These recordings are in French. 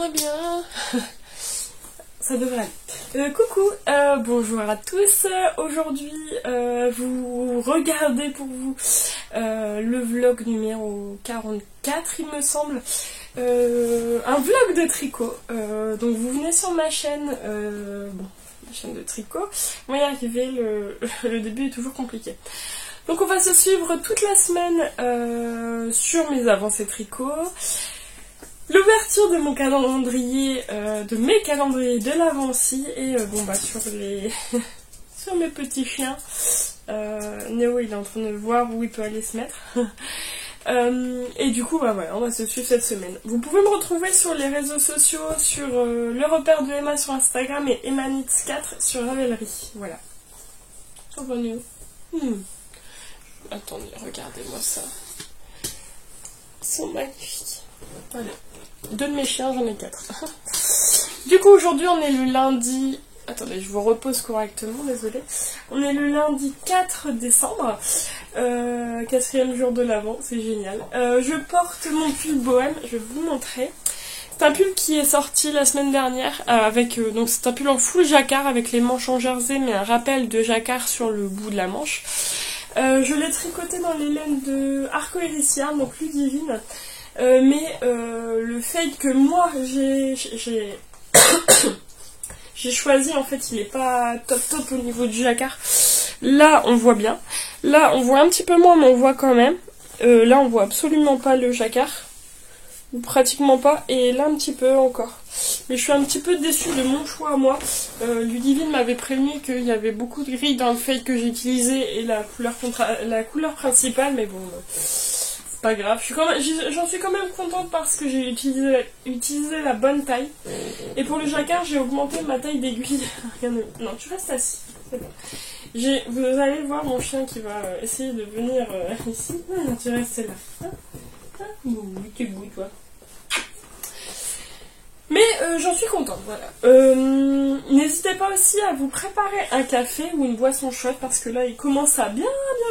devrait bien. Ça devrait aller. Coucou, bonjour à tous. Aujourd'hui, vous regardez pour vous le vlog numéro 44, il me semble. Un vlog de tricot. Donc vous venez sur ma chaîne, ma chaîne de tricot. On va y arriver, le début est toujours compliqué. Donc on va se suivre toute la semaine sur mes avancées tricot. L'ouverture de mon calendrier, de mes calendriers de l'Avent aussi, et sur les sur mes petits chiens. Néo il est en train de voir où il peut aller se mettre. Et du coup voilà, on va se suivre cette semaine. Vous pouvez me retrouver sur les réseaux sociaux, sur le repère de Emma sur Instagram et Emmanitz4 sur Ravelry. Voilà. Ça va Néo. Attendez, regardez-moi ça. Ils sont magnifiques. Voilà. Deux de mes chiens, j'en ai 4. Du coup, aujourd'hui, on est le lundi... Attendez, je vous repose correctement, désolée. On est le lundi 4 décembre. 4e jour de l'Avent, c'est génial. Je porte mon pull bohème, je vais vous montrer. C'est un pull qui est sorti la semaine dernière, donc c'est un pull en full jacquard avec les manches en jersey, mais un rappel de jacquard sur le bout de la manche. Je l'ai tricoté dans les laines de Arcoiris Yarn, donc Ludivine. Mais le fade que moi j'ai choisi, en fait, il est pas top au niveau du jacquard. Là, on voit bien. Là, on voit un petit peu moins, mais on voit quand même. Là, on voit absolument pas le jacquard. Ou pratiquement pas. Et là, un petit peu encore. Mais je suis un petit peu déçue de mon choix à moi. Ludivine m'avait prévenu qu'il y avait beaucoup de gris dans le fade que j'ai utilisé et la couleur principale, mais bon... pas grave, j'en suis quand même contente parce que j'ai utilisé la bonne taille. Et pour le jacquard, j'ai augmenté ma taille d'aiguille. Non, tu restes assis, c'est bon. Vous allez voir mon chien qui va essayer de venir ici. Non, tu restes là. Oui, tu bouges, toi. Mais j'en suis contente, voilà. N'hésitez pas aussi à vous préparer un café ou une boisson chaude parce que là il commence à bien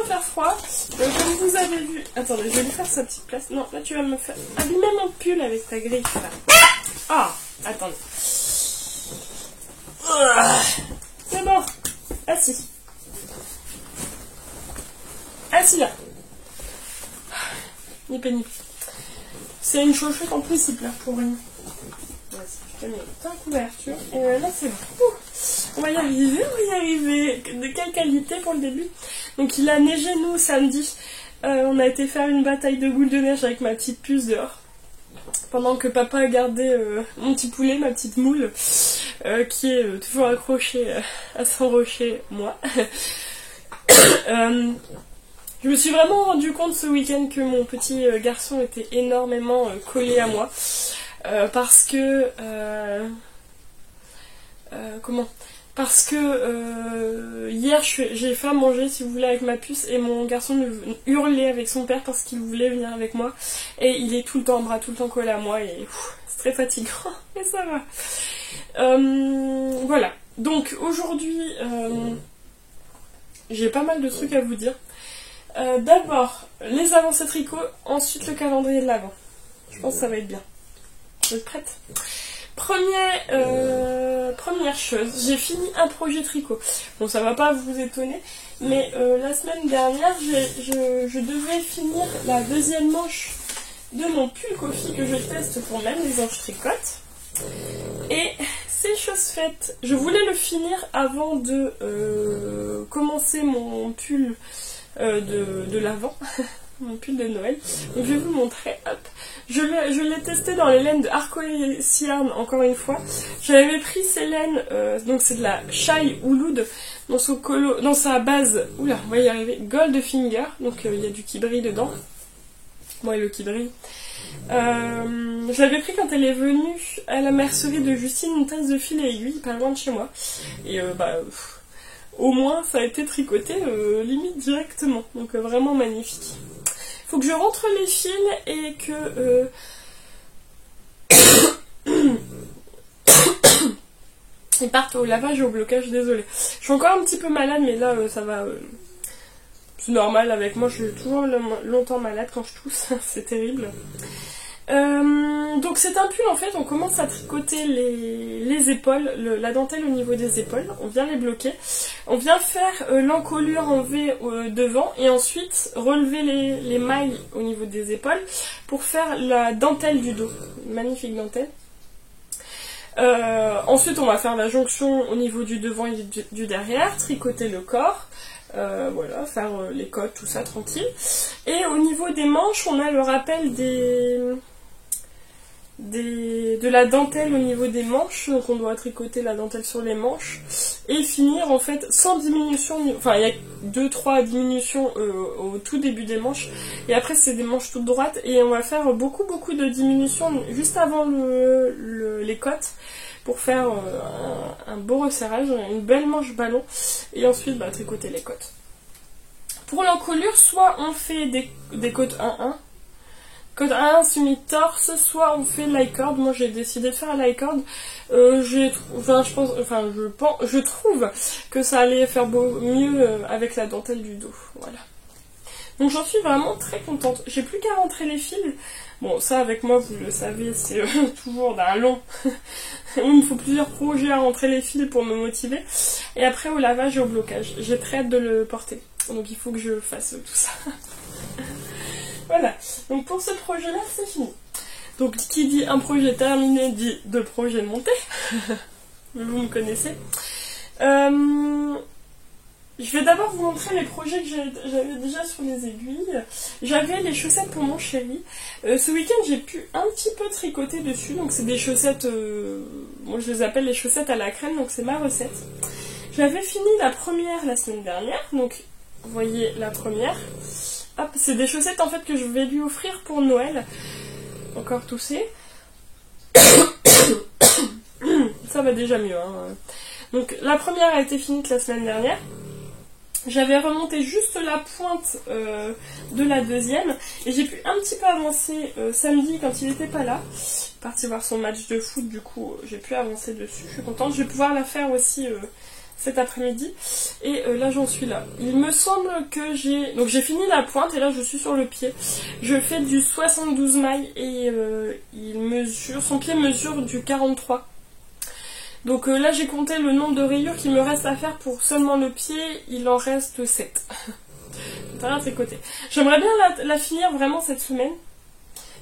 faire froid. Comme vous avez vu... Attendez, je vais lui faire sa petite place. Non, là tu vas me faire abîmer mon pull avec ta griffe là. Ah, attendez. C'est bon. Assis. Assis là. Ni pénible. C'est une chaussette en plus, il pleure pour rien. Je te mets ta couverture. Et là c'est bon. On va y arriver. De quelle qualité pour le début? Donc il a neigé nous samedi. On a été faire une bataille de boules de neige avec ma petite puce dehors. Pendant que papa a gardé mon petit poulet, ma petite moule, qui est toujours accrochée à son rocher, moi. Je me suis vraiment rendu compte ce week-end que mon petit garçon était énormément collé à moi. Parce que hier j'ai fait à manger si vous voulez avec ma puce et mon garçon me hurlait avec son père parce qu'il voulait venir avec moi et il est tout le temps en bras, tout le temps collé à moi et c'est très fatigant mais ça va. Voilà, donc aujourd'hui j'ai pas mal de trucs à vous dire. D'abord les avancées tricot, ensuite le calendrier de l'Avent. Je pense que ça va être bien. Vous êtes prête? Première chose, j'ai fini un projet tricot. Bon, ça va pas vous étonner, mais la semaine dernière, je devais finir la deuxième manche de mon pull coffee que je teste pour même les anges tricote. Et c'est chose faite. Je voulais le finir avant de commencer mon pull de l'Avent. Mon pull de Noël. Donc je vais vous montrer, hop. Je l'ai testé dans les laines de Arcoiris Yarn, encore une fois. J'avais pris ces laines, donc c'est de la Shy Ouloud, dans sa base, oula, on va y arriver, Goldfinger, donc il y a du qui brille dedans. Moi, le qui brille. Je l'avais pris quand elle est venue à la mercerie de Justine, une tasse de fil et aiguille, pas loin de chez moi. Et au moins, ça a été tricoté limite directement, donc vraiment magnifique. Faut que je rentre les fils et que ils partent au lavage et au blocage, désolée. Je suis encore un petit peu malade, mais là ça va. C'est normal avec moi, je suis toujours longtemps malade quand je tousse, c'est terrible. Donc c'est un pull en fait, on commence à tricoter les épaules, la dentelle au niveau des épaules, on vient les bloquer, on vient faire l'encolure en V devant et ensuite relever les mailles au niveau des épaules pour faire la dentelle du dos, magnifique dentelle. Ensuite on va faire la jonction au niveau du devant et du derrière, tricoter le corps. Voilà, faire les côtes, tout ça tranquille. Et au niveau des manches, on a le rappel de la dentelle au niveau des manches. Donc on doit tricoter la dentelle sur les manches. Et finir en fait sans diminution. Enfin, il y a 2-3 diminutions au tout début des manches. Et après, c'est des manches toutes droites. Et on va faire beaucoup de diminutions juste avant les côtes. Pour faire un beau resserrage, une belle manche ballon, et ensuite tricoter les côtes. Pour l'encolure, soit on fait des côtes 1-1, côte 1 semi-torse, soit on fait l'I-cord. Moi j'ai décidé de faire l'I-cord. Je trouve que ça allait faire mieux avec la dentelle du dos. Voilà. Donc j'en suis vraiment très contente. J'ai plus qu'à rentrer les fils. Bon, ça avec moi, vous le savez, c'est toujours d'un long. Il me faut plusieurs projets à rentrer les fils pour me motiver. Et après au lavage et au blocage. J'ai très hâte de le porter. Donc il faut que je fasse tout ça. Voilà. Donc pour ce projet-là, c'est fini. Donc qui dit un projet terminé dit 2 projets montés. Vous me connaissez. Je vais d'abord vous montrer les projets que j'avais déjà sur les aiguilles. J'avais les chaussettes pour mon chéri. Ce week-end, j'ai pu un petit peu tricoter dessus. Donc c'est des chaussettes, moi je les appelle les chaussettes à la crème, donc c'est ma recette. J'avais fini la première la semaine dernière, donc vous voyez la première. Hop, c'est des chaussettes en fait que je vais lui offrir pour Noël. Encore toussé. Ça va déjà mieux. Hein. Donc la première a été finie la semaine dernière. J'avais remonté juste la pointe de la deuxième et j'ai pu un petit peu avancer samedi quand il n'était pas là. Parti voir son match de foot, du coup j'ai pu avancer dessus. Je suis contente, je vais pouvoir la faire aussi cet après-midi. Et là j'en suis là. Il me semble que donc j'ai fini la pointe et là je suis sur le pied. Je fais du 72 mailles et son pied mesure du 43. Donc là j'ai compté le nombre de rayures qu'il me reste à faire pour seulement le pied, il en reste 7. J'ai rien tricoté. J'aimerais bien la finir vraiment cette semaine.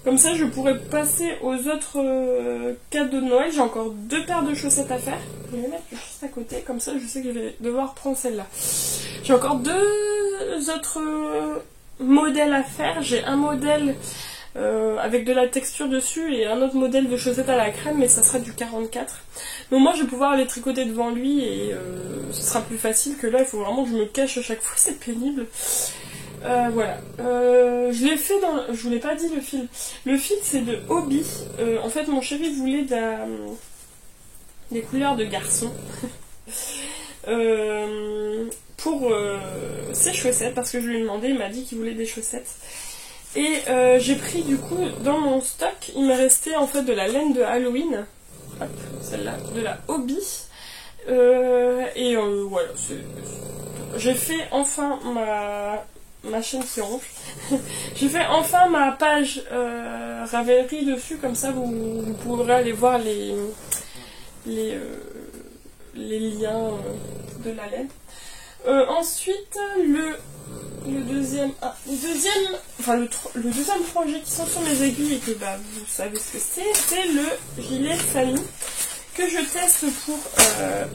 Comme ça je pourrais passer aux autres cadeaux de Noël. J'ai encore 2 paires de chaussettes à faire. Je vais les mettre juste à côté, comme ça je sais que je vais devoir prendre celle-là. J'ai encore 2 autres modèles à faire. J'ai un modèle avec de la texture dessus et un autre modèle de chaussettes à la crème, mais ça sera du 44. Donc moi je vais pouvoir les tricoter devant lui et ce sera plus facile que là, il faut vraiment que je me cache à chaque fois, c'est pénible. Voilà. Je l'ai fait dans... Je vous l'ai pas dit le fil. Le fil c'est de Hobby. En fait mon chéri voulait des couleurs de garçon. Pour ses chaussettes, parce que je lui ai demandé, il m'a dit qu'il voulait des chaussettes. Et j'ai pris du coup dans mon stock, il me restait en fait de la laine de Halloween, hop, celle-là, de la Hobby, voilà, j'ai fait enfin ma chaîne qui ronfle, j'ai fait enfin ma page Ravelry dessus, comme ça vous pourrez aller voir les liens de la laine. Ensuite, le deuxième projet qui sont sur mes aiguilles et que vous savez ce que c'est le gilet famille que je teste pour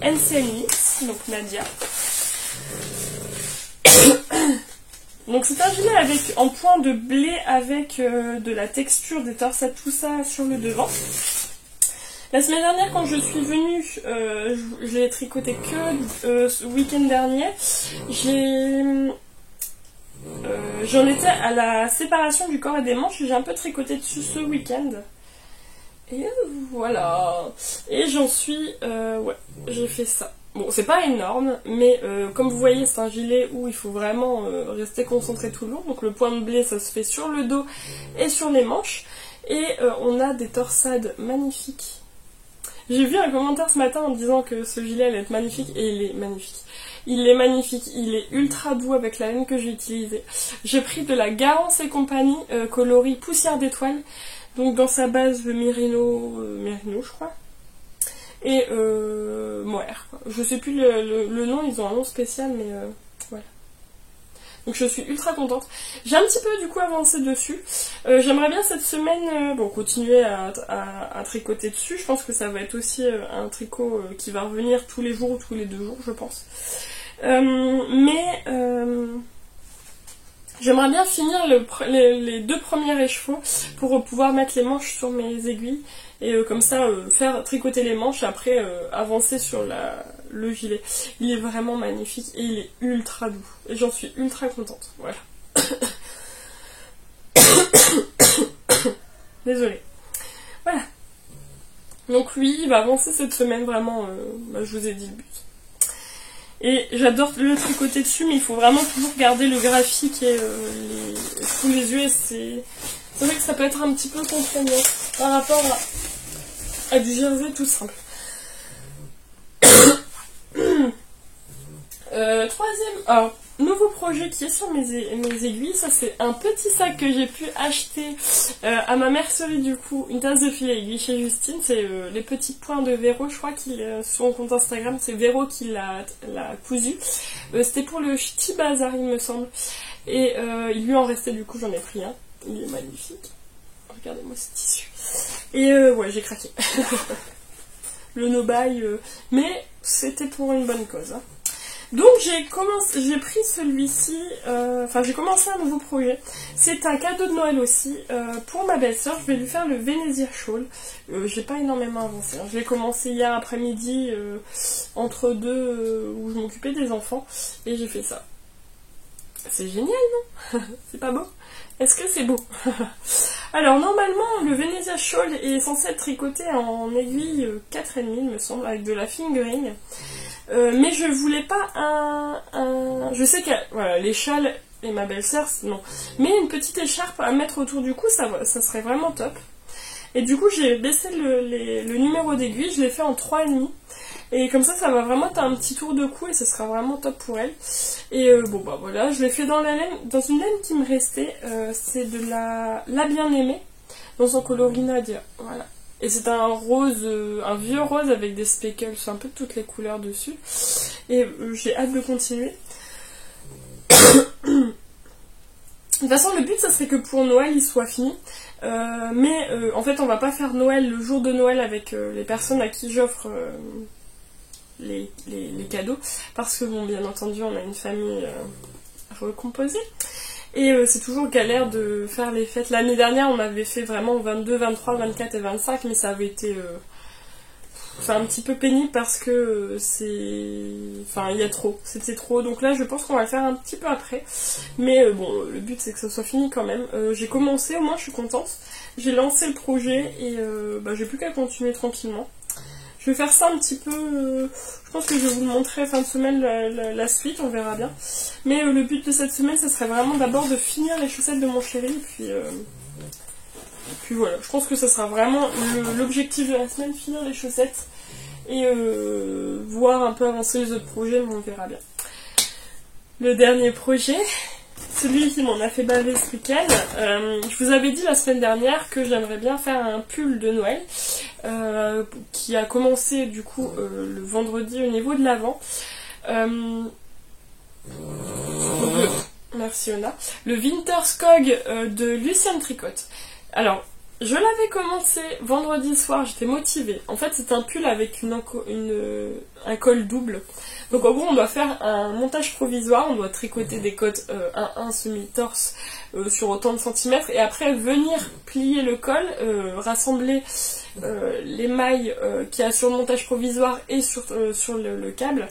NCNX, donc Nadia. Donc c'est un gilet en point de blé avec de la texture des torsades, tout ça sur le devant. La semaine dernière, quand je suis venue, je l'ai tricoté que ce week-end dernier. J'en étais à la séparation du corps et des manches. J'ai un peu tricoté dessus ce week-end. Et voilà. Et j'en suis... ouais, j'ai fait ça. Bon, c'est pas énorme, mais comme vous voyez, c'est un gilet où il faut vraiment rester concentré tout le long. Donc le point de blé, ça se fait sur le dos et sur les manches. Et on a des torsades magnifiques. J'ai vu un commentaire ce matin en disant que ce gilet allait être magnifique, et il est magnifique. Il est magnifique, il est ultra doux avec la laine que j'ai utilisée. J'ai pris de la Garance et compagnie coloris poussière d'étoiles. Donc dans sa base Mérino, je crois. Et mohair. Je sais plus le nom, ils ont un nom spécial, mais voilà. Donc je suis ultra contente. J'ai un petit peu du coup avancé dessus. J'aimerais bien cette semaine continuer à tricoter dessus. Je pense que ça va être aussi un tricot qui va revenir tous les jours ou tous les 2 jours, je pense. J'aimerais bien finir les 2 premiers écheveaux pour pouvoir mettre les manches sur mes aiguilles et comme ça faire tricoter les manches et après avancer sur le gilet. Il est vraiment magnifique et il est ultra doux et j'en suis ultra contente. Voilà. Désolée. Voilà. Donc lui, il va avancer cette semaine vraiment. Je vous ai dit le but. Et j'adore le tricoter dessus, mais il faut vraiment toujours garder le graphique et sous les yeux. Et c'est vrai que ça peut être un petit peu contraignant par rapport à du jersey tout simple. Troisième, nouveau projet qui est sur mes aiguilles, ça c'est un petit sac que j'ai pu acheter à ma mercerie du coup, une tasse de fil à aiguille chez Justine, c'est les petits points de Véro, je crois qu'il sur son compte Instagram, c'est Véro qui l'a cousu. C'était pour le Ch'ti Bazar il me semble, et il lui en restait du coup, j'en ai pris un, il est magnifique, regardez-moi ce tissu, et ouais j'ai craqué. Le no-buy, mais c'était pour une bonne cause. Hein. Donc j'ai pris celui-ci, j'ai commencé un nouveau projet. C'est un cadeau de Noël aussi pour ma belle-sœur. Je vais lui faire le Venezia Shawl. J'ai pas énormément avancé. Hein. Je l'ai commencé hier après-midi entre deux où je m'occupais des enfants et j'ai fait ça. C'est génial, non? C'est pas beau? Est-ce que c'est beau? Alors normalement le Venezia Shawl est censé être tricoté en aiguille 4,5 il me semble, avec de la fingering. Mais je voulais pas je sais que voilà, les châles et ma belle-sœur, non. Mais une petite écharpe à mettre autour du cou, ça serait vraiment top. Et du coup j'ai baissé le numéro d'aiguille, je l'ai fait en 3,5. Et comme ça va vraiment être un petit tour de cou et ce sera vraiment top pour elle. Et voilà, je l'ai fait dans une laine qui me restait. C'est de la bien-aimée, dans son coloris Nadia. Voilà. Et c'est un rose, un vieux rose avec des speckles, un peu de toutes les couleurs dessus. Et j'ai hâte de continuer. De toute façon, le but, ça serait que pour Noël, il soit fini. En fait, on va pas faire Noël le jour de Noël avec les personnes à qui j'offre les cadeaux. Parce que, bon, bien entendu, on a une famille recomposée. Et c'est toujours galère de faire les fêtes. L'année dernière, on avait fait vraiment 22, 23, 24 et 25, mais ça avait été un petit peu pénible parce que il y a trop. C'était trop. Donc là, je pense qu'on va le faire un petit peu après. Mais le but, c'est que ça soit fini quand même. J'ai commencé, au moins, je suis contente. J'ai lancé le projet et j'ai plus qu'à continuer tranquillement. Je vais faire ça un petit peu, je pense que je vais vous le montrer fin de semaine la suite, on verra bien. Mais le but de cette semaine, ce serait vraiment d'abord de finir les chaussettes de mon chéri, et puis voilà, je pense que ce sera vraiment l'objectif de la semaine, finir les chaussettes, et voir un peu avancer les autres projets, mais on verra bien. Le dernier projet, celui qui m'en a fait baver ce week-end, je vous avais dit la semaine dernière que j'aimerais bien faire un pull de Noël qui a commencé du coup le vendredi au niveau de l'avant. Merci Ona. Le Winter Skog de Luciane Tricotte. Alors, je l'avais commencé vendredi soir, j'étais motivée. En fait, c'est un pull avec un col double. Donc en gros, on doit faire un montage provisoire, on doit tricoter des côtes 1-1 semi-torse sur autant de centimètres et après venir plier le col, rassembler les mailles qu'il y a sur le montage provisoire et sur le câble.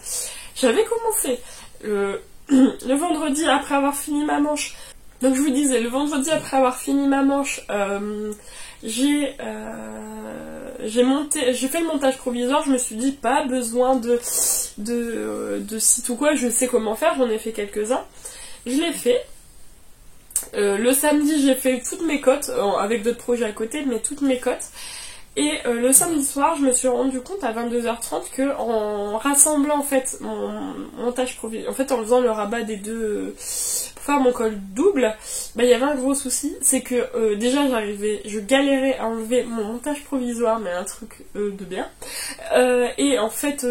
J'avais commencé le vendredi après avoir fini ma manche. Donc je vous disais, le vendredi après avoir fini ma manche, j'ai fait le montage provisoire, je me suis dit pas besoin de site ou quoi, je sais comment faire, j'en ai fait quelques-uns. Je l'ai fait. Le samedi j'ai fait toutes mes côtes, avec d'autres projets à côté, mais toutes mes côtes. Et le samedi soir, je me suis rendu compte à 22h30 que en rassemblant en fait mon montage provisoire, en fait en faisant le rabat des deux pour faire mon col double, bah il y avait un gros souci, c'est que déjà je galérais à enlever mon montage provisoire, mais un truc de bien. Et en fait,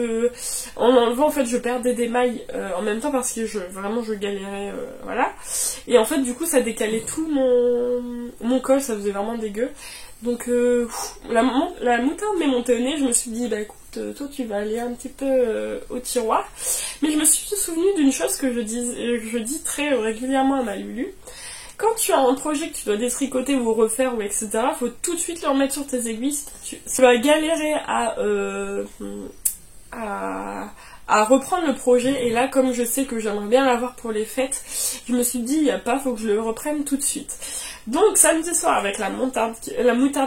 en enlevant en fait, je perdais des mailles en même temps parce que vraiment je galérais, voilà. Et en fait, du coup, ça décalait tout mon col, ça faisait vraiment dégueu. Donc la moutarde m'est montée au nez, je me suis dit bah écoute, toi tu vas aller un petit peu au tiroir. Mais je me suis souvenue d'une chose que je dis très régulièrement à ma Lulu. Quand tu as un projet que tu dois détricoter ou refaire ou etc, faut tout de suite le remettre sur tes aiguilles. Tu vas galérer à reprendre le projet, et là comme je sais que j'aimerais bien l'avoir pour les fêtes, je me suis dit faut que je le reprenne tout de suite. Donc samedi soir avec la moutarde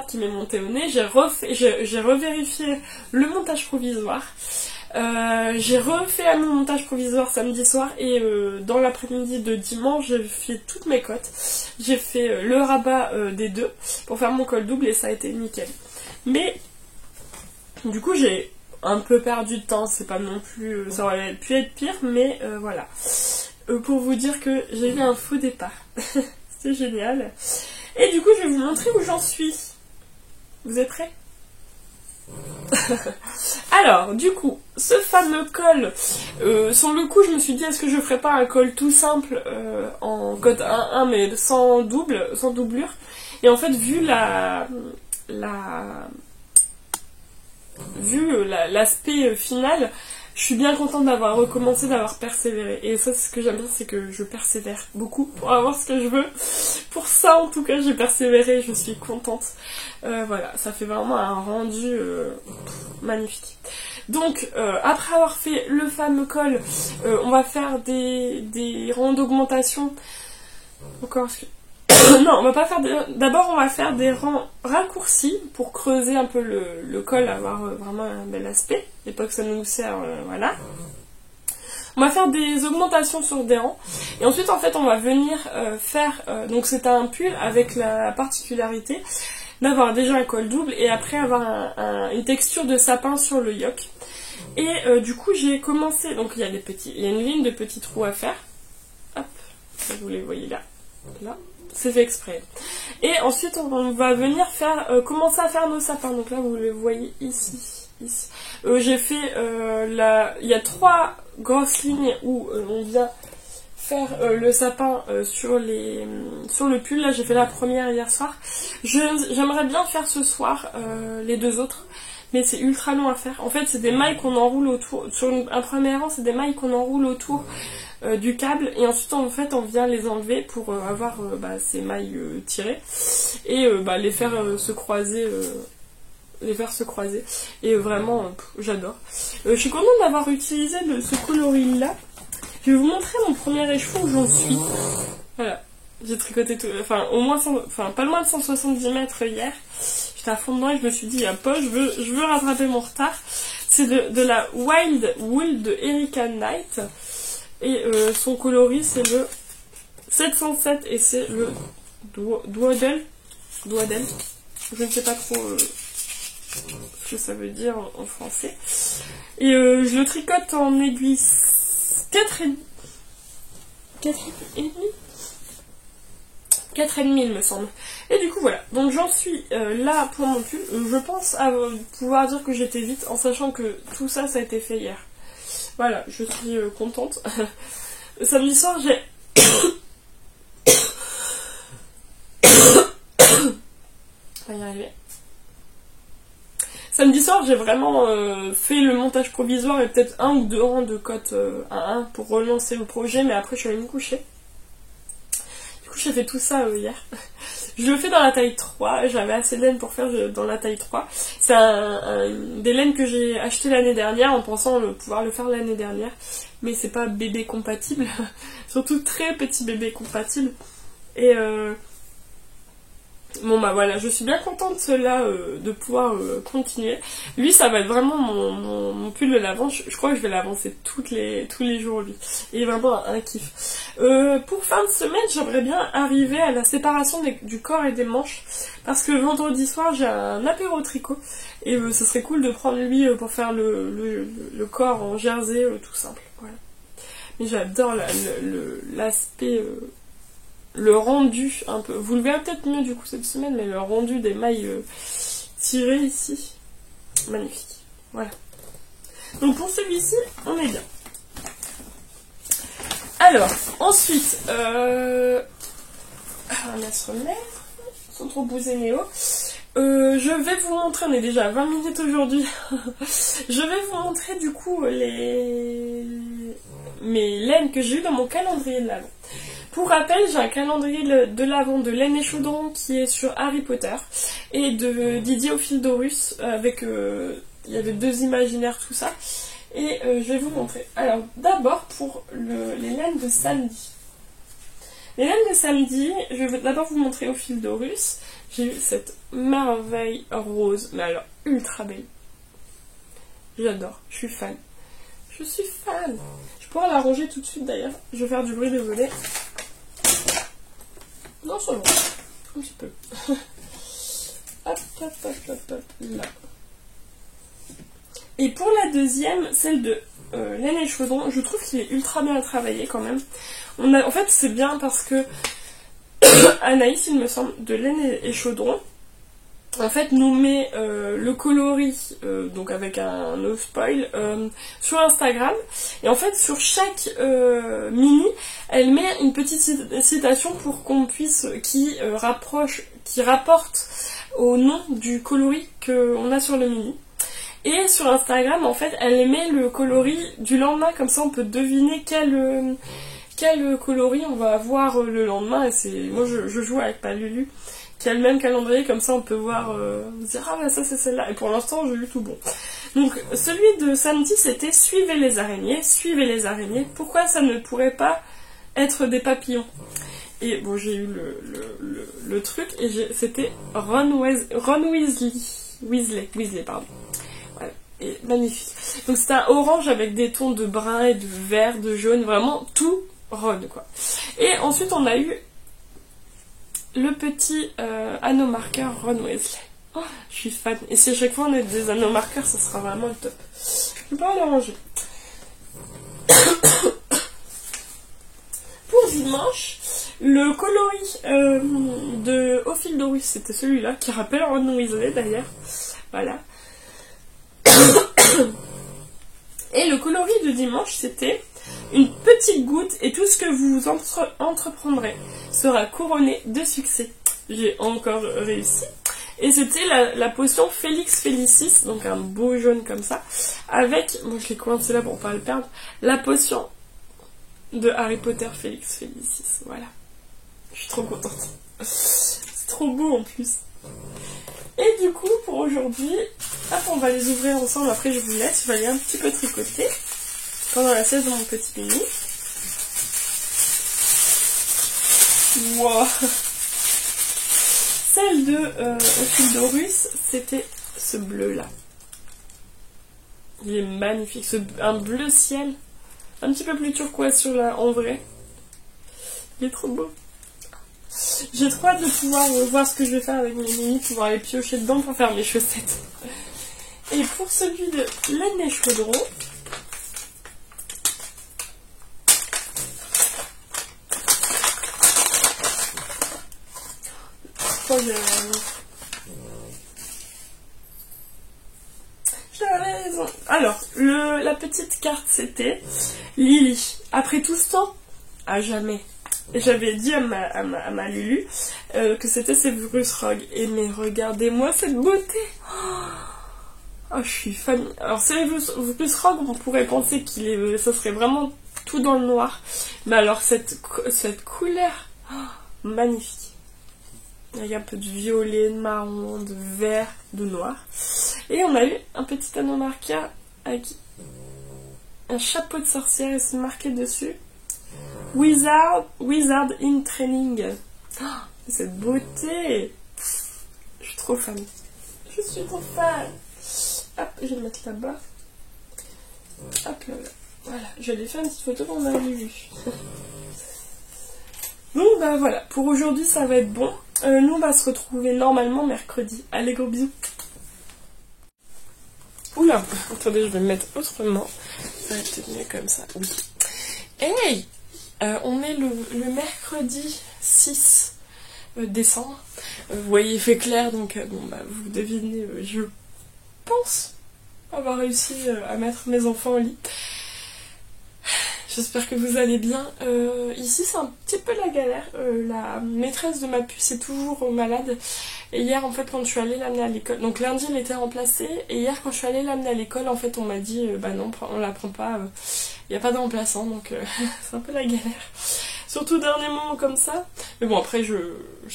qui m'est montée au nez, j'ai revérifié le montage provisoire. J'ai refait mon montage provisoire samedi soir, et dans l'après-midi de dimanche j'ai fait toutes mes cotes. J'ai fait le rabat des deux pour faire mon col double et ça a été nickel. Mais du coup j'ai un peu perdu de temps, c'est pas non plus, ça aurait pu être pire, mais voilà. Pour vous dire que j'ai eu un faux départ. C'est génial. Et du coup, je vais vous montrer où j'en suis. Vous êtes prêts? Alors, du coup, ce fameux col, sur le coup, je me suis dit, est-ce que je ferais pas un col tout simple en code 1-1, mais sans doublure. Et en fait, vu l'aspect final, je suis bien contente d'avoir recommencé, d'avoir persévéré. Et ça, ce que j'aime bien, c'est que je persévère beaucoup pour avoir ce que je veux. Pour ça, en tout cas, j'ai persévéré, je suis contente. Voilà, ça fait vraiment un rendu magnifique. Donc, après avoir fait le fameux col, on va faire des rangs d'augmentation. Encore, non, on va pas faire d'abord on va faire des rangs raccourcis pour creuser un peu le col, avoir vraiment un bel aspect, et pas que ça nous sert, voilà. On va faire des augmentations sur des rangs, et ensuite en fait on va venir faire, donc c'est un pull avec la particularité d'avoir déjà un col double et après avoir une texture de sapin sur le yoke. Et du coup j'ai commencé, donc il y a une ligne de petits trous à faire, hop, vous les voyez là. C'est fait exprès. Et ensuite on va venir commencer à faire nos sapins. Donc là vous les voyez ici. J'ai fait il y a 3 grosses lignes où on vient faire le sapin sur le pull. Là j'ai fait la première hier soir. J'aimerais bien faire ce soir les 2 autres, mais c'est ultra long à faire. En fait c'est des mailles qu'on enroule autour, sur un premier rang c'est des mailles qu'on enroule autour du câble, et ensuite en fait on vient les enlever pour avoir ces mailles tirées et les faire se croiser, et vraiment j'adore. Je suis contente d'avoir utilisé ce coloris là. Je vais vous montrer mon premier écheveau où j'en suis. Voilà, j'ai tricoté tout, au moins pas loin de 170 mètres hier. J'étais à fond dedans et je me suis dit je veux rattraper mon retard. C'est de la Wild Wool de Erika Knight. Et son coloris c'est le 707 et c'est le Dwaddle. Je ne sais pas trop ce que ça veut dire en français. Et je le tricote en aiguille 4,5 il me semble. Et du coup voilà, donc j'en suis là pour mon pull. Je pense pouvoir dire que j'étais vite en sachant que tout ça a été fait hier. Voilà, je suis contente. Samedi soir, j'ai... On va y arriver. Samedi soir, j'ai vraiment fait le montage provisoire et peut-être 1 ou 2 rangs de cotes 1-1 pour relancer le projet, mais après je suis allée me coucher. Du coup, j'ai fait tout ça hier. Je le fais dans la taille 3, j'avais assez de laine pour faire dans la taille 3. C'est des laines que j'ai achetées l'année dernière en pensant pouvoir le faire l'année dernière. Mais c'est pas bébé compatible, surtout très petit bébé compatible. Et Bon bah voilà, je suis bien contente là de pouvoir continuer. Lui ça va être vraiment mon pull de l'avant, je crois que je vais l'avancer tous les jours lui. Il est vraiment un kiff. Pour fin de semaine, j'aimerais bien arriver à la séparation du corps et des manches. Parce que vendredi soir j'ai un apéro tricot. Et ce serait cool de prendre lui pour faire le corps en jersey tout simple. Voilà. Mais j'adore l'aspect... le rendu un peu, vous le verrez peut-être mieux du coup cette semaine, mais le rendu des mailles tirées ici, magnifique, voilà. Donc pour celui-ci, on est bien. Alors, ensuite, on va se remettre, sans trop bouser Néo. Je vais vous montrer, on est déjà à 20 minutes aujourd'hui, je vais vous montrer du coup mes laines que j'ai eues dans mon calendrier de l'avant. Pour rappel, j'ai un calendrier de l'avant de Laine et Chaudron qui est sur Harry Potter et de Didier au fil d'Horus avec il y avait 2 imaginaires tout ça et je vais vous montrer. Alors d'abord pour les laines de samedi. Les laines de samedi, je vais d'abord vous montrer au fil d'Horus. J'ai eu cette merveille rose, mais alors ultra belle. J'adore, je suis fan. Je suis fan. Je pourrais la ranger tout de suite d'ailleurs. Je vais faire du bruit de volet. Non, seulement. Un petit peu. Hop, hop, hop, hop, hop, là. Et pour la deuxième, celle de Laine et Chaudron, je trouve qu'il est ultra bien travaillé quand même. En fait, c'est bien parce que Anaïs, il me semble, de Laine et Chaudron, en fait, nous met le coloris, donc avec un no spoil, sur Instagram. Et en fait, sur chaque mini, elle met une petite citation pour qu'on puisse, qui rapporte au nom du coloris qu'on a sur le mini. Et sur Instagram, en fait, elle met le coloris du lendemain, comme ça on peut deviner quel coloris on va avoir le lendemain. Et moi, je joue avec Palulu, qui a le même calendrier, comme ça on peut voir, dire ah bah ça c'est celle-là, et pour l'instant j'ai eu tout bon. Donc celui de samedi c'était suivez les araignées, pourquoi ça ne pourrait pas être des papillons? Et bon, j'ai eu le truc, et c'était Ron Weasley, pardon. Voilà, et magnifique. Donc c'est un orange avec des tons de brun et de vert, de jaune, vraiment tout Ron quoi. Et ensuite on a eu le petit anneau marqueur Ron Weasley. Oh, je suis fan. Et si à chaque fois on a des anneaux marqueurs, ça sera vraiment le top. Je peux pas le ranger. Pour dimanche, le coloris de Au fil d'Horus, c'était celui-là, qui rappelle Ron Weasley d'ailleurs. Voilà. Et le coloris de dimanche, c'était une petite goutte et tout ce que vous entreprendrez sera couronné de succès. J'ai encore réussi. Et c'était la potion Félix Félicis, donc un beau jaune comme ça, avec, moi je l'ai coincé là pour pas le perdre, la potion de Harry Potter Félix Félicis. Voilà. Je suis trop contente. C'est trop beau en plus. Et du coup, pour aujourd'hui, hop, on va les ouvrir ensemble. Après, je vous laisse. Je vais aller un petit peu tricoter pendant la saison de mon petit mini. Wow. Celle de Au fil d'Horus, c'était ce bleu là. Il est magnifique. Un bleu ciel. Un petit peu plus turquoise sur en vrai. Il est trop beau. J'ai trop hâte de pouvoir voir ce que je vais faire avec mes mini, pouvoir les piocher dedans pour faire mes chaussettes. Et pour celui de Laine et Chaudron, j'avais raison. Alors, la petite carte c'était Lily. Après tout ce temps, à jamais. Et j'avais dit à ma Lulu que c'était Severus Rogue. Et mais regardez-moi cette beauté. Oh, je suis fan. Alors Severus Rogue, on pourrait penser ça serait vraiment tout dans le noir. Mais alors cette couleur, magnifique. Il y a un peu de violet, de marron, de vert, de noir. Et on a eu un petit anneau marqueur avec un chapeau de sorcière et c'est marqué dessus Wizard in Training. Oh, cette beauté. suis trop fan. Je suis trop fan. Hop, je vais le mettre là-bas. Hop là, là. Voilà, je l'ai fait une petite photo qu'on avait vu. Bon bah voilà, pour aujourd'hui ça va être bon. Nous on va se retrouver normalement mercredi. Allez, gros bisous. Oula, attendez, je vais me mettre autrement. Ça va être mieux comme ça, oui. Hey, on est le mercredi 6 décembre. Vous voyez, il fait clair, donc bon bah vous devinez, je pense avoir réussi à mettre mes enfants au lit. J'espère que vous allez bien. Ici c'est un petit peu la galère. La maîtresse de ma puce est toujours malade. Et hier en fait quand je suis allée l'amener à l'école, donc lundi elle était remplacée. Et hier quand je suis allée l'amener à l'école en fait on m'a dit bah non on la prend pas, il n'y a pas de remplaçant donc c'est un peu la galère. Surtout au dernier moment comme ça. Mais bon après je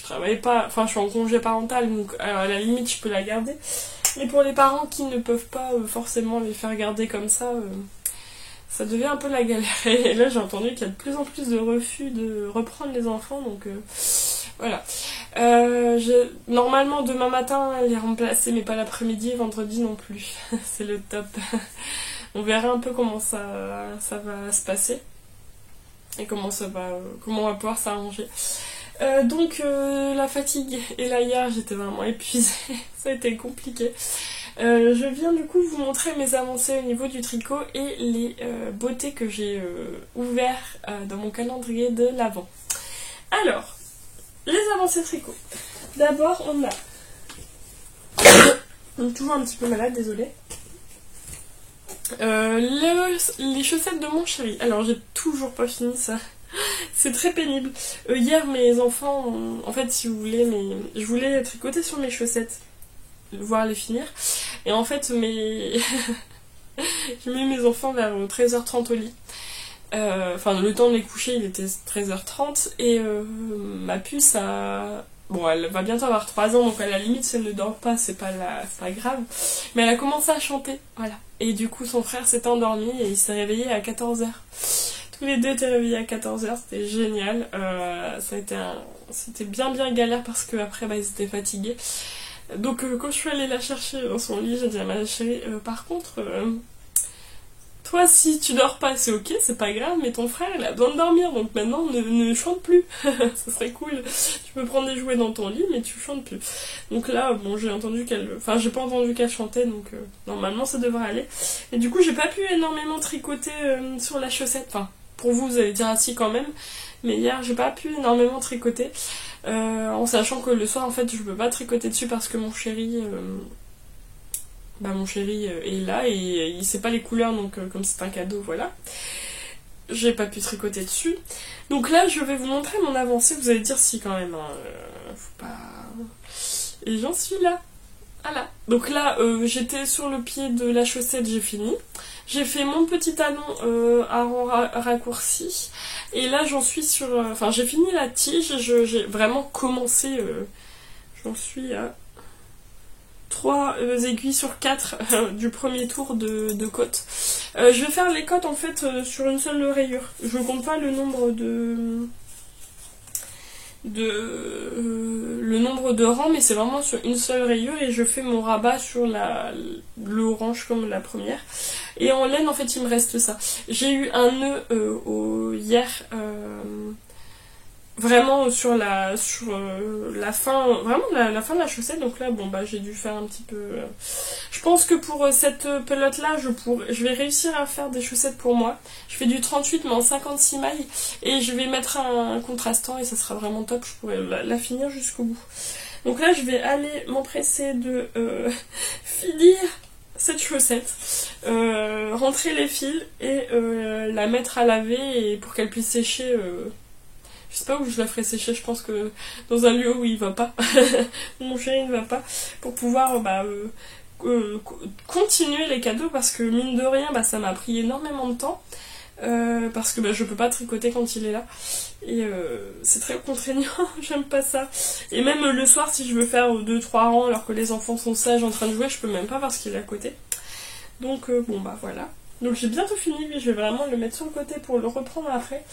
travaille pas, enfin je suis en congé parental donc à la limite je peux la garder. Mais pour les parents qui ne peuvent pas forcément les faire garder comme ça devient un peu la galère. Et là j'ai entendu qu'il y a de plus en plus de refus de reprendre les enfants, donc voilà. Normalement demain matin elle est remplacée, mais pas l'après-midi et vendredi non plus. C'est le top. On verra un peu comment ça va se passer et comment on va pouvoir s'arranger. Donc la fatigue, et là hier j'étais vraiment épuisée, ça a été compliqué. Je viens du coup vous montrer mes avancées au niveau du tricot et les beautés que j'ai ouvert dans mon calendrier de l'Avent. Alors, les avancées tricot. D'abord on a... On est toujours un petit peu malade, désolée. Les chaussettes de mon chéri. Alors j'ai toujours pas fini ça. C'est très pénible. Hier mes enfants, en fait si vous voulez, je voulais tricoter sur mes chaussettes, voir les finir. Et en fait j'ai mis mes enfants vers 13h30 au lit. Enfin le temps de les coucher il était 13h30 et ma puce bon elle va bientôt avoir 3 ans donc à la limite si elle ne dort pas c'est pas grave. Mais elle a commencé à chanter, voilà. Et du coup son frère s'est endormi et il s'est réveillé à 14h. Tous les deux étaient réveillés à 14h, c'était génial. C'était bien galère parce que après ils étaient fatigués. Donc quand je suis allée la chercher dans son lit, j'ai dit à ma chérie, par contre, toi si tu dors pas c'est ok, c'est pas grave, mais ton frère il a besoin de dormir, donc maintenant ne chante plus. Ça serait cool, tu peux prendre des jouets dans ton lit mais tu chantes plus. Donc là bon j'ai entendu j'ai pas entendu qu'elle chantait, donc normalement ça devrait aller. Et du coup j'ai pas pu énormément tricoter sur la chaussette, enfin pour vous allez dire assis quand même, mais hier j'ai pas pu énormément tricoter. En sachant que le soir en fait je peux pas tricoter dessus parce que mon chéri est là et il sait pas les couleurs, donc comme c'est un cadeau, voilà, j'ai pas pu tricoter dessus. Donc là je vais vous montrer mon avancée, vous allez dire si quand même faut pas... Et j'en suis là, voilà. Donc là j'étais sur le pied de la chaussette, j'ai fini. J'ai fait mon petit talon à rang raccourci. Et là j'en suis sur... j'ai fini la tige, j'ai vraiment commencé... j'en suis à 3 aiguilles sur 4 du premier tour de côte. Je vais faire les côtes en fait sur une seule rayure. Je ne compte pas le nombre le nombre de rangs, mais c'est vraiment sur une seule rayure et je fais mon rabat sur le orange comme la première. Et en laine en fait il me reste ça. J'ai eu un nœud hier vraiment sur la fin, vraiment la fin de la chaussette, donc là bon j'ai dû faire un petit peu... Je pense que pour cette pelote là je vais réussir à faire des chaussettes pour moi. Je fais du 38 mais en 56 mailles et je vais mettre un contrastant et ça sera vraiment top, je pourrais la finir jusqu'au bout. Donc là je vais aller m'empresser de finir cette chaussette, rentrer les fils et la mettre à laver et pour qu'elle puisse sécher. Je sais pas où je la ferai sécher, je pense que dans un lieu où il va pas, mon chéri ne va pas, pour pouvoir continuer les cadeaux, parce que mine de rien ça m'a pris énormément de temps, parce que je peux pas tricoter quand il est là, et c'est très contraignant, j'aime pas ça. Et même le soir si je veux faire 2-3 rangs alors que les enfants sont sages en train de jouer, je peux même pas parce qu'il est à côté. Donc voilà. Donc j'ai bientôt fini, lui je vais vraiment le mettre sur le côté pour le reprendre après.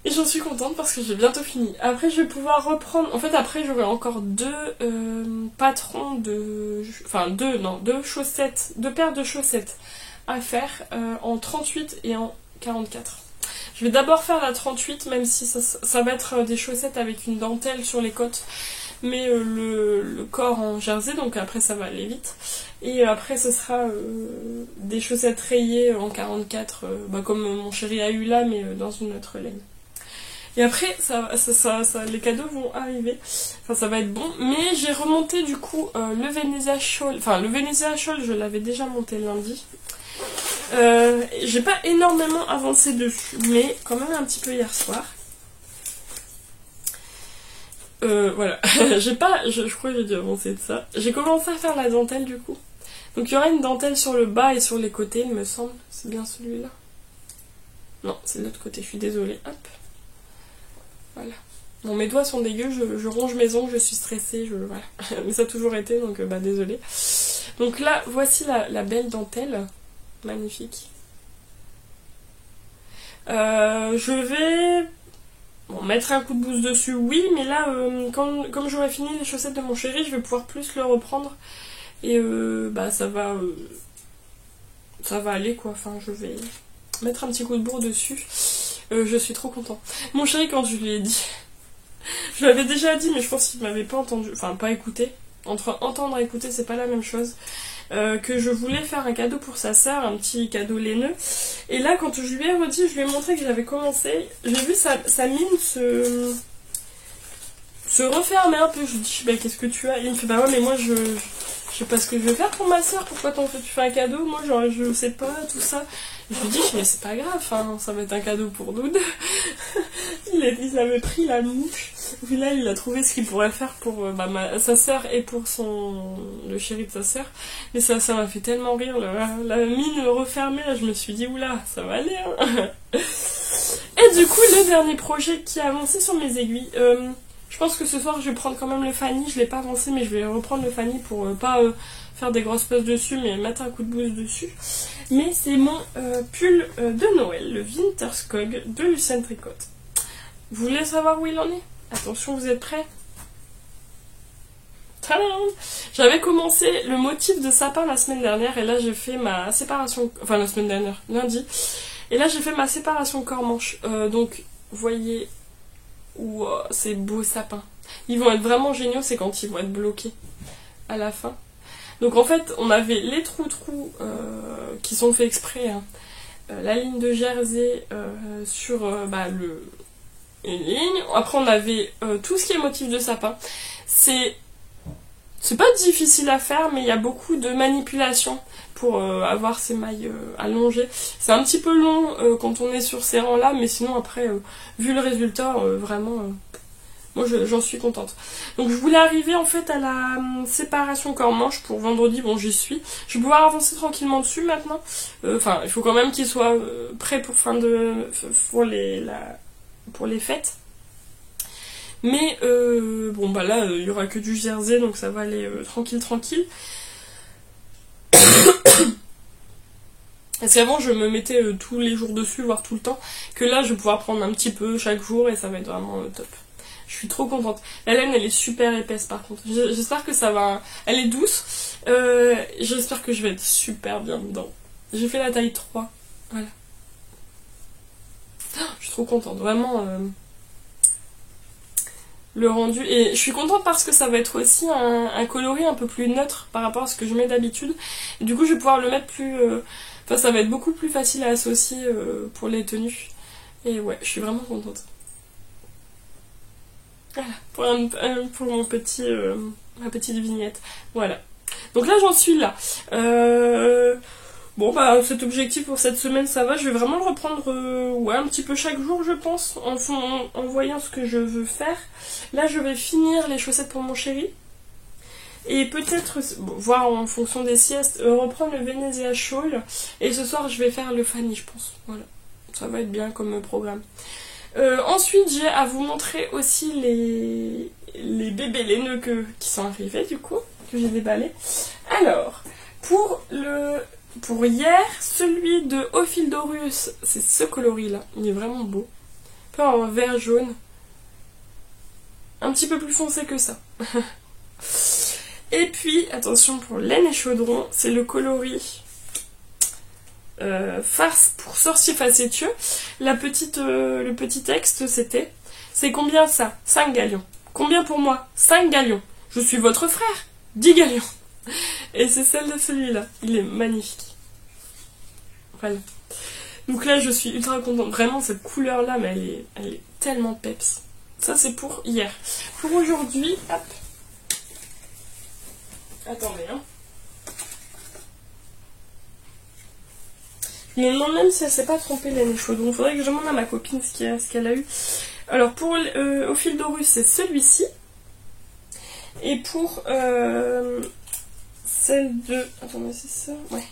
Et j'en suis contente parce que j'ai bientôt fini. Après, je vais pouvoir reprendre... En fait, après, j'aurai encore deux patrons de... Enfin, deux chaussettes, deux paires de chaussettes à faire en 38 et en 44. Je vais d'abord faire la 38, même si ça va être des chaussettes avec une dentelle sur les côtes. Mais le corps en jersey, donc après ça va aller vite. Et après ce sera des chaussettes rayées en 44, comme mon chéri a eu là, mais dans une autre laine. Et après, les cadeaux vont arriver. Enfin, ça va être bon. Mais j'ai remonté du coup le Venezia Shawl. Enfin, le Venezia Shawl, je l'avais déjà monté lundi. J'ai pas énormément avancé dessus, mais quand même un petit peu hier soir. Voilà, je crois que j'ai dû avancer de ça. J'ai commencé à faire la dentelle du coup. Donc il y aura une dentelle sur le bas et sur les côtés, il me semble. C'est bien celui-là. Non, c'est de l'autre côté, je suis désolée. Hop. Voilà. Bon, mes doigts sont dégueux, je ronge mes ongles, je suis stressée, voilà. Mais ça a toujours été, donc désolée. Donc là, voici la belle dentelle. Magnifique. Je vais... Bon, mettre un coup de bouse dessus, oui, mais là, comme j'aurai fini les chaussettes de mon chéri, je vais pouvoir plus le reprendre. Et ça va aller, quoi. Enfin, je vais mettre un petit coup de bourre dessus. Je suis trop contente. Mon chéri, quand je lui ai dit... Je l'avais déjà dit, mais je pense qu'il m'avait pas entendu. Enfin, pas écouté. Entre entendre et écouter, c'est pas la même chose. Que je voulais faire un cadeau pour sa sœur, un petit cadeau laineux. Et là, quand je lui ai redit, je lui ai montré que j'avais commencé, j'ai vu sa mine se refermer un peu. Je lui dis, bah, qu'est-ce que tu as? Il me fait, bah ouais, mais moi, je sais pas ce que je vais faire pour ma sœur, pourquoi tu fais un cadeau? Moi, genre, je sais pas, tout ça. Je lui dis, mais c'est pas grave, hein, ça va être un cadeau pour nous deux. il avait pris la mouche. Puis là, il a trouvé ce qu'il pourrait faire pour sa sœur et pour le chéri de sa sœur. Mais ça m'a fait tellement rire, la mine refermée, là, je me suis dit, oula, ça va aller, hein. Et du coup, le dernier projet qui a avancé sur mes aiguilles, je pense que ce soir, je vais prendre quand même le Fanny, je l'ai pas avancé, mais je vais reprendre le Fanny pour pas faire des grosses passes dessus, mais mettre un coup de bouse dessus. Mais c'est mon pull de Noël, le Winter Skog de Lucien Tricotte. Vous voulez savoir où il en est? Attention, vous êtes prêts? Tadam! J'avais commencé le motif de sapin la semaine dernière, et là j'ai fait ma séparation... Enfin, la semaine dernière, lundi. Et là j'ai fait ma séparation corps-manche. Donc, vous voyez... Wow, ces beaux sapins. Ils vont être vraiment géniaux, c'est quand ils vont être bloqués à la fin. Donc en fait, on avait les trous qui sont faits exprès, hein. La ligne de jersey sur une ligne. Après, on avait tout ce qui est motif de sapin. C'est pas difficile à faire, mais il y a beaucoup de manipulation pour avoir ces mailles allongées. C'est un petit peu long quand on est sur ces rangs-là, mais sinon après, vu le résultat, vraiment... moi, j'en suis contente. Donc, je voulais arriver en fait à la séparation corps-manche pour vendredi. Bon, j'y suis. Je vais pouvoir avancer tranquillement dessus maintenant. Enfin, il faut quand même qu'il soit prêt pour pour les fêtes. Mais bon, bah là, il y aura que du jersey, donc ça va aller tranquille. Parce qu'avant, je me mettais tous les jours dessus, voire tout le temps. Que là, je vais pouvoir prendre un petit peu chaque jour et ça va être vraiment top. Je suis trop contente. La laine, elle est super épaisse par contre. J'espère que ça va... Elle est douce. J'espère que je vais être super bien dedans. J'ai fait la taille 3. Voilà. Je suis trop contente. Vraiment... le rendu. Et je suis contente parce que ça va être aussi un coloris un peu plus neutre par rapport à ce que je mets d'habitude. Et du coup, je vais pouvoir le mettre plus... Enfin, ça va être beaucoup plus facile à associer pour les tenues. Et ouais, je suis vraiment contente. Voilà, pour mon petit, ma petite vignette. Voilà. Donc là, j'en suis là. Bon, bah, cet objectif pour cette semaine, ça va. Je vais vraiment le reprendre un petit peu chaque jour, je pense, en voyant ce que je veux faire. Là, je vais finir les chaussettes pour mon chéri. Et peut-être, voir en fonction des siestes, reprendre le Venezia Shawl. Et ce soir, je vais faire le Fanny, je pense. Voilà. Ça va être bien comme programme. Ensuite, j'ai à vous montrer aussi les bébés laineux qui sont arrivés, du coup, que j'ai déballés. Alors, pour hier, celui de Ophildorus, c'est ce coloris-là. Il est vraiment beau. peu en vert jaune. Un petit peu plus foncé que ça. Et puis, attention pour laine et chaudron, c'est le coloris farce pour sorcier facétieux. Le petit texte c'était: c'est combien ça? 5 galions. Combien pour moi? 5 galions. Je suis votre frère. 10 galions. Et c'est celle de celui-là. Il est magnifique. Voilà. Donc là, je suis ultra contente. Vraiment, cette couleur-là, mais elle est tellement peps. Ça, c'est pour hier. Pour aujourd'hui, hop. Attendez, hein. Je me demande même si elle s'est pas trompée, laine chaudron. Faudrait que je demande à ma copine ce qu'elle a eu. Alors, pour au fil d'Horus, c'est celui-ci. Et pour celle de... Attendez, c'est ça? Ouais.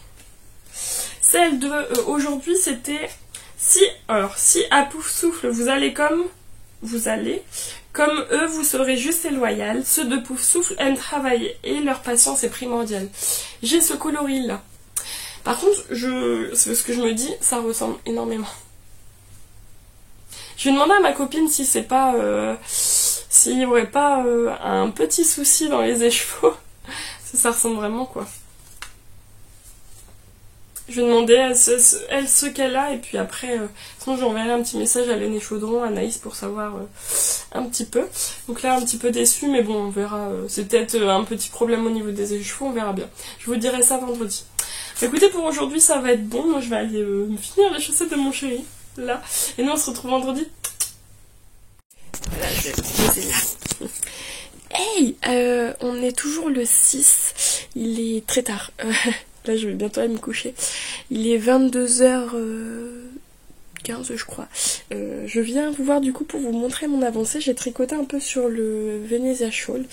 Celle de aujourd'hui, c'était... Si à Pouf Souffle, vous allez comme eux, vous serez juste et loyal. Ceux de Pouf Souffle aiment travailler et leur patience est primordiale. J'ai ce coloris là. Par contre, c'est ce que je me dis, ça ressemble énormément. Je vais demander à ma copine si c'est pas... s'il n'y aurait pas un petit souci dans les écheveaux. Ça ressemble vraiment, quoi. Je vais demander à elle ce qu'elle a, et puis après, sinon j'enverrai un petit message à Laine et Chaudron, à Anaïs, pour savoir un petit peu. Donc là, un petit peu déçue, mais bon, on verra. C'est peut-être un petit problème au niveau des écheveaux, on verra bien. Je vous dirai ça vendredi. Écoutez, pour aujourd'hui, ça va être bon. Moi, je vais aller me finir les chaussettes de mon chéri, là. Et nous, on se retrouve vendredi. Voilà, je vais me poser là. Hey, on est toujours le 6. Il est très tard. Là, je vais bientôt aller me coucher. Il est 22h15, je crois. Je viens vous voir du coup pour vous montrer mon avancée. J'ai tricoté un peu sur le Venezia Shawl.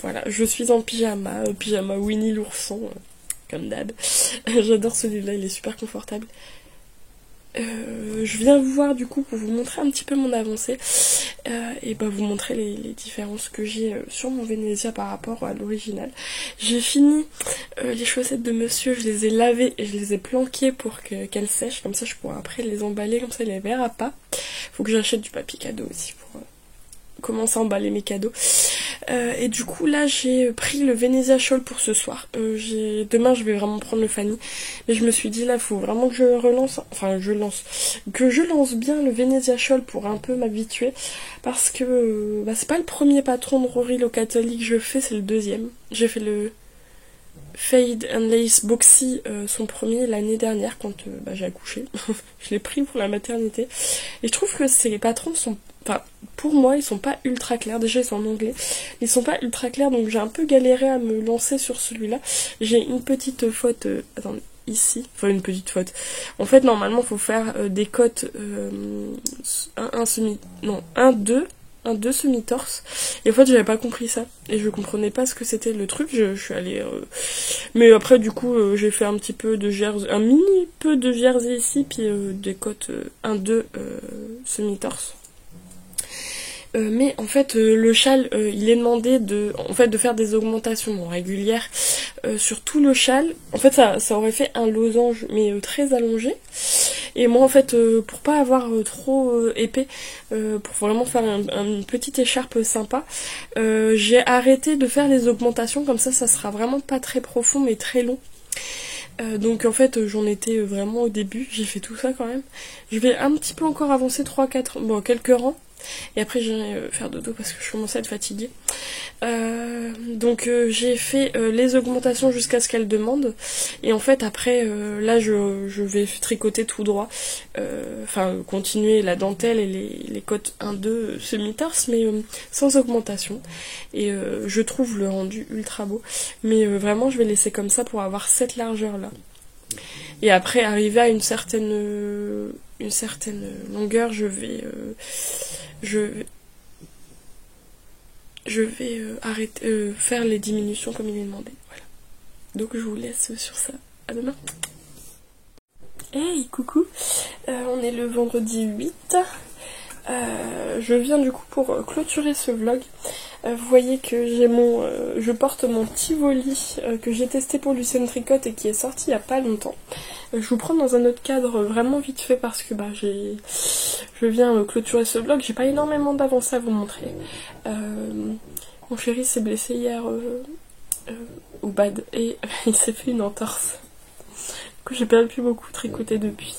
Voilà, je suis en pyjama Winnie l'ourson, comme d'hab. J'adore celui-là, il est super confortable. Je viens vous voir du coup pour vous montrer un petit peu mon avancée et vous montrer les différences que j'ai sur mon Venezia par rapport à l'original. J'ai fini les chaussettes de monsieur, je les ai lavées et je les ai planquées pour qu'elles sèchent, comme ça je pourrai après les emballer, comme ça il les verra pas. Faut que j'achète du papier cadeau aussi pour commencer à emballer mes cadeaux. Et du coup là j'ai pris le Venezia Shawl pour ce soir. Demain je vais vraiment prendre le Fanny, mais je me suis dit là faut vraiment que je lance bien le Venezia Shawl pour un peu m'habituer, parce que c'est pas le premier patron de Rory le catholique que je fais, c'est le deuxième. J'ai fait le Fade and Lace Boxy, son premier l'année dernière quand j'ai accouché. Je l'ai pris pour la maternité et je trouve que ces patrons sont... Enfin, pour moi, ils sont pas ultra clairs. Déjà, ils sont en anglais. Ils sont pas ultra clairs, donc j'ai un peu galéré à me lancer sur celui-là. J'ai une petite faute... attendez, ici. Enfin, une petite faute. En fait, normalement, il faut faire des cotes... un 2 semi-torse. Et en fait, j'avais pas compris ça. Et je comprenais pas ce que c'était le truc. Je suis allée... Mais après, du coup, j'ai fait un petit peu de jersey... Un mini peu de jersey ici, puis des cotes 1-2 semi-torse. Mais en fait le châle il est demandé de faire des augmentations régulières sur tout le châle. En fait ça aurait fait un losange mais très allongé, et moi en fait pour pas avoir trop épais, pour vraiment faire une petite écharpe sympa, j'ai arrêté de faire les augmentations, comme ça sera vraiment pas très profond mais très long. Donc en fait j'en étais vraiment au début, j'ai fait tout ça quand même. Je vais un petit peu encore avancer 3-4, quelques rangs. Et après j'irai faire dodo parce que je commençais à être fatiguée. Donc j'ai fait les augmentations jusqu'à ce qu'elles demandent. Et en fait après là je vais tricoter tout droit. Continuer la dentelle et les cotes 1-2 semi-tarse, mais sans augmentation. Et je trouve le rendu ultra beau. Mais vraiment je vais laisser comme ça pour avoir cette largeur là. Et après arriver à une certaine longueur, je vais arrêter faire les diminutions comme il est demandé. Voilà. Donc je vous laisse sur ça. À demain. Hey, coucou. On est le vendredi 8. Je viens du coup pour clôturer ce vlog. Vous voyez que j'ai je porte mon Tivoli que j'ai testé pour Lucien Tricotte et qui est sorti il n'y a pas longtemps. Je vous prends dans un autre cadre vraiment vite fait parce que je viens clôturer ce vlog. J'ai pas énormément d'avancées à vous montrer. Mon chéri s'est blessé hier au bad et il s'est fait une entorse. Du coup j'ai pas pu beaucoup tricoter depuis.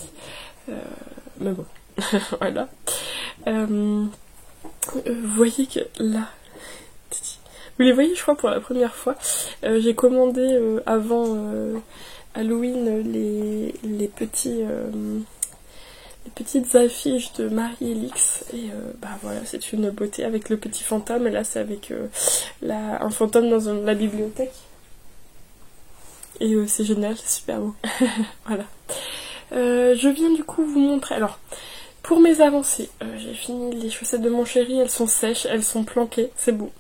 Mais bon, voilà. Vous voyez que là, vous les voyez je crois pour la première fois. J'ai commandé avant Halloween les petites affiches de Marie-Elix et voilà, c'est une beauté avec le petit fantôme et là c'est avec un fantôme dans la bibliothèque et c'est génial, c'est super beau. Voilà. Je viens du coup vous montrer, alors pour mes avancées, j'ai fini les chaussettes de mon chéri, elles sont sèches, elles sont planquées, c'est beau.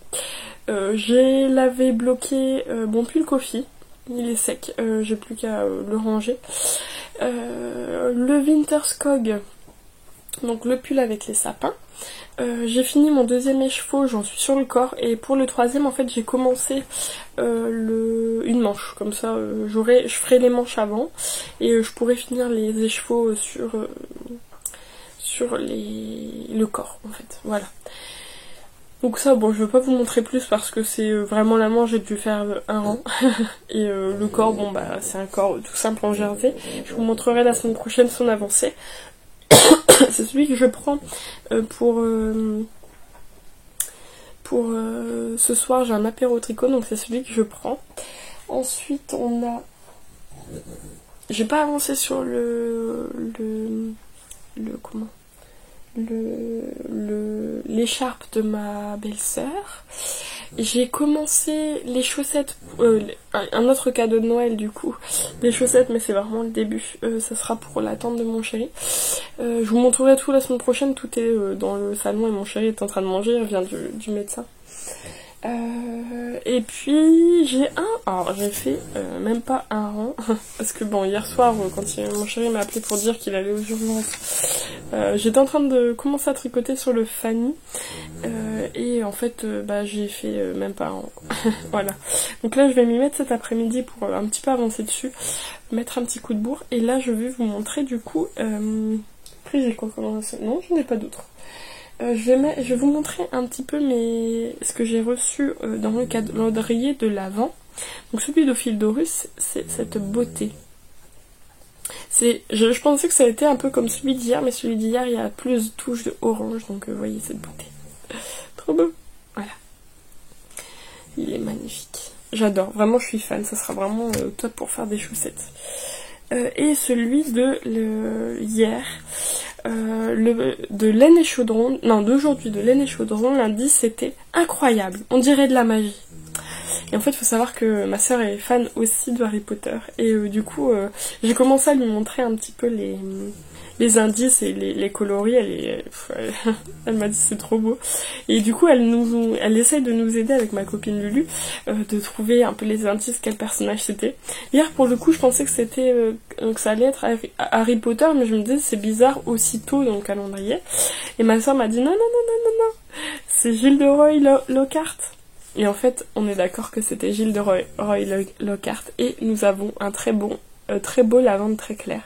J'ai lavé, bloqué mon pull Kofi, il est sec, j'ai plus qu'à le ranger. Le Winterskog, donc le pull avec les sapins. J'ai fini mon deuxième écheveau, j'en suis sur le corps, et pour le troisième en fait j'ai commencé une manche, comme ça je ferai les manches avant et je pourrai finir les écheveaux sur le corps en fait, voilà. Donc ça, bon, je veux pas vous montrer plus parce que c'est vraiment la manche, j'ai dû faire un rang. Et le corps, bon bah c'est un corps tout simple en jersey. Je vous montrerai la semaine prochaine son avancée. C'est celui que je prends pour ce soir, j'ai un apéro tricot, donc c'est celui que je prends. Ensuite, on a... J'ai pas avancé sur l'écharpe de ma belle-sœur. J'ai commencé les chaussettes, un autre cadeau de Noël du coup, des chaussettes, mais c'est vraiment le début, ça sera pour la tante de mon chéri. Je vous montrerai tout la semaine prochaine, tout est dans le salon et mon chéri est en train de manger, il revient du médecin. Et puis j'ai fait même pas un rang parce que bon, hier soir quand mon chéri m'a appelé pour dire qu'il allait aux urgences, j'étais en train de commencer à tricoter sur le Fanny et en fait j'ai fait même pas un rang. Voilà, donc là je vais m'y mettre cet après-midi pour un petit peu avancer dessus, mettre un petit coup de bourre, et là je vais vous montrer du coup après j'ai quoi comme avancée, non je n'ai pas d'autres. Je vais vous montrer un petit peu ce que j'ai reçu dans le calendrier de l'Avent. Donc celui d'Ophildorus, c'est cette beauté. Je pensais que ça a été un peu comme celui d'hier, mais celui d'hier il y a plus de touches de orange, donc vous voyez cette beauté. Trop beau. Voilà. Il est magnifique. J'adore, vraiment je suis fan, ça sera vraiment top pour faire des chaussettes. Et celui de hier, de Laine et Chaudron, non d'aujourd'hui de Laine et Chaudron, lundi, c'était incroyable, on dirait de la magie. Et en fait il faut savoir que ma soeur est fan aussi de Harry Potter et du coup j'ai commencé à lui montrer un petit peu les indices et les coloris. Elle m'a dit c'est trop beau, et du coup elle essaye de nous aider avec ma copine Lulu de trouver un peu les indices, quel personnage c'était. Hier pour le coup je pensais que c'était que ça allait être Harry Potter, mais je me disais c'est bizarre aussitôt dans le calendrier, et ma soeur m'a dit non, c'est Gilles de Roy Lockhart. Et en fait on est d'accord que c'était Gilles de Roy Lockhart, et nous avons un très beau lavande très clair,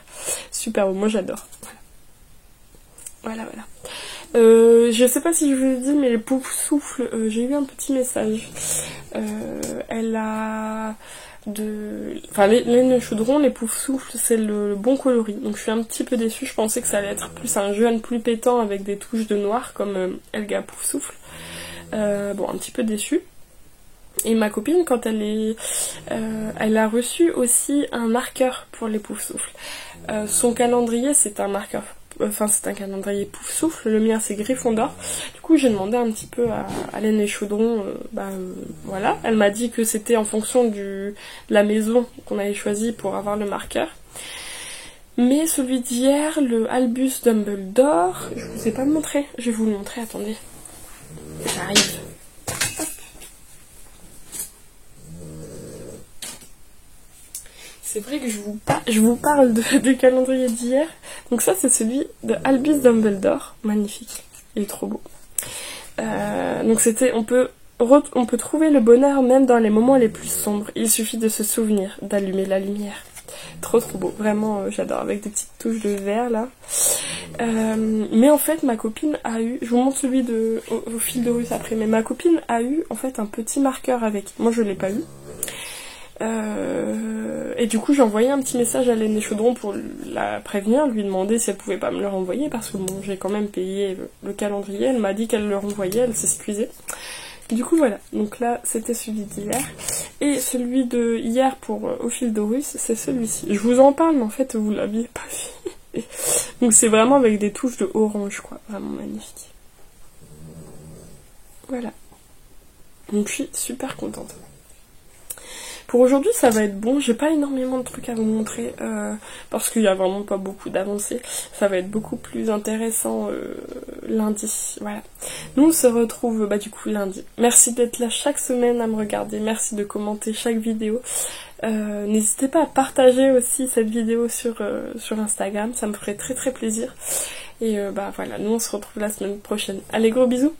super beau, moi j'adore. Voilà. Je sais pas si je vous l'ai dit, mais les Poufsouffles, j'ai eu un petit message. Elle a les Chaudron, les Poufsouffles, c'est le bon coloris, donc je suis un petit peu déçue. Je pensais que ça allait être plus un jaune plus pétant avec des touches de noir comme Elga Poufsouffle. Bon, un petit peu déçue. Et ma copine, quand elle a reçu aussi un marqueur pour les Poufsouffles. Son calendrier, c'est un marqueur, c'est un calendrier Poufsouffle, le mien c'est Gryffondor. Du coup j'ai demandé un petit peu à Laine et Chaudron, voilà, elle m'a dit que c'était en fonction de la maison qu'on avait choisi pour avoir le marqueur. Mais celui d'hier, le Albus Dumbledore, je vous ai pas montré, je vais vous le montrer, attendez, j'arrive. C'est vrai que je vous parle du calendrier d'hier. Donc ça c'est celui de Albus Dumbledore, magnifique. il est trop beau. Donc c'était, on peut trouver le bonheur même dans les moments les plus sombres. Il suffit de se souvenir d'allumer la lumière. Trop beau, vraiment j'adore, avec des petites touches de vert là. Mais en fait ma copine a eu, je vous montre celui au fil de russe après, mais ma copine a eu en fait un petit marqueur avec. Moi je l'ai pas eu. Et du coup j'ai envoyé un petit message à Laine Chaudron pour la prévenir, lui demander si elle pouvait pas me le renvoyer, parce que bon j'ai quand même payé le calendrier. Elle m'a dit qu'elle le renvoyait, elle s'excusait. Du coup voilà, donc là c'était celui d'hier. Et celui de hier pour au fil d'Horus, c'est celui-ci. Je vous en parle mais en fait vous l'aviez pas vu. Donc c'est vraiment avec des touches de orange quoi, vraiment magnifique. Voilà. Donc je suis super contente. Pour aujourd'hui ça va être bon, j'ai pas énormément de trucs à vous montrer parce qu'il y a vraiment pas beaucoup d'avancées. Ça va être beaucoup plus intéressant lundi, voilà. Nous on se retrouve du coup lundi. Merci d'être là chaque semaine à me regarder, merci de commenter chaque vidéo. N'hésitez pas à partager aussi cette vidéo sur Instagram, ça me ferait très très plaisir. Et voilà, nous on se retrouve la semaine prochaine. Allez, gros bisous!